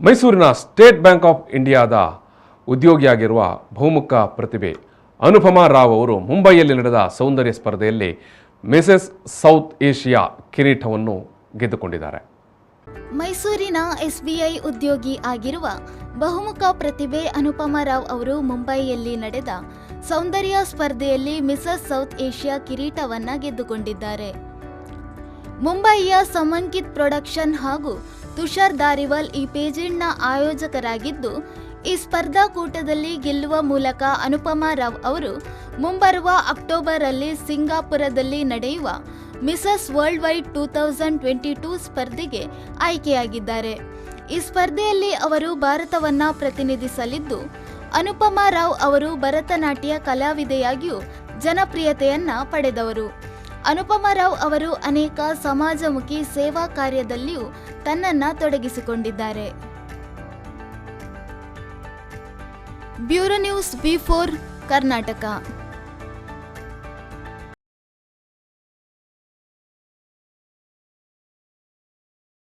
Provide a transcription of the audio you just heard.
ಮೈಸೂರಿನ state bank of ಇಂಡಿಯಾದ ಉದ್ಯೋಗಿಯಾಗಿರುವ ಬಹುಮುಖ ಪ್ರತಿಭೆ ಅನುಪಮಾ ರಾವ್ ಅವರು ಮುಂಬೈಯಲ್ಲಿ ನಡೆದ ಸೌಂದರ್ಯ ಸ್ಪರ್ಧೆಯಲ್ಲಿ ಮಿಸೆಸ್ ಸೌತ್ ಏಷ್ಯಾ ಕಿರೀಟವನ್ನು ಗೆದ್ದುಕೊಂಡಿದ್ದಾರೆ. ಮೈಸೂರಿನ ಎಸ್ಬಿಐ ಉದ್ಯೋಗಿ ಆಗಿರುವ ಬಹುಮುಖ ಪ್ರತಿಭೆ ಅನುಪಮಾ ರಾವ್ ಅವರು ಮುಂಬೈಯಲ್ಲಿ ನಡೆದ ಸೌಂದರ್ಯ ಸ್ಪರ್ಧೆಯಲ್ಲಿ ಮಿಸಸ್ ಸೌತ್ ಏಷ್ಯಾ ಕಿರೀಟವನ್ನು ಗೆದ್ದುಕೊಂಡಿದ್ದಾರೆ. ಮುಂಬಯಿಯ ಸಮಂಕಿತ್ ಪ್ರೊಡಕ್ಷನ್ ಹಾಗೂ ತುಷಾರ್ ದಾರಿವಾಲ್ ಈ ಪೇಜೆಂಟ್ನ ಆಯೋಜಕರಾಗಿದ್ದು, ಈ ಸ್ಪರ್ಧಾಕೂಟದಲ್ಲಿ ಗೆಲ್ಲುವ ಮೂಲಕ ಅನುಪಮಾ ರಾವ್ ಅವರು ಮುಂಬರುವ ಅಕ್ಟೋಬರ್ ಅಲ್ಲಿ ಸಿಂಗಾಪುರದಲ್ಲಿ ನಡೆಯುವ ಮಿಸಸ್ ವರ್ಲ್ಡ್ ವೈಡ್ 2022 ಸ್ಪರ್ಧೆಗೆ ಆಯ್ಕೆಯಾಗಿದ್ದಾರೆ. ಈ ಸ್ಪರ್ಧೆಯಲ್ಲಿ ಅವರು ಭಾರತವನ್ನ ಪ್ರತಿನಿಧಿಸಲಿದ್ದು, ಅನುಪಮಾ ರಾವ್ ಅವರು ಭರತನಾಟ್ಯ ಕಲಾವಿದೆಯಾಗಿಯೂ ಜನಪ್ರಿಯತೆಯನ್ನ ಪಡೆದವರು. ಅನುಪಮಾ ರಾವ್ ಅವರು ಅನೇಕ ಸಮಾಜಮುಖಿ ಸೇವಾ ಕಾರ್ಯದಲ್ಲಿಯೂ ತನ್ನನ್ನ ತೊಡಗಿಸಿಕೊಂಡಿದ್ದಾರೆ. Bureau news B4 Karnataka.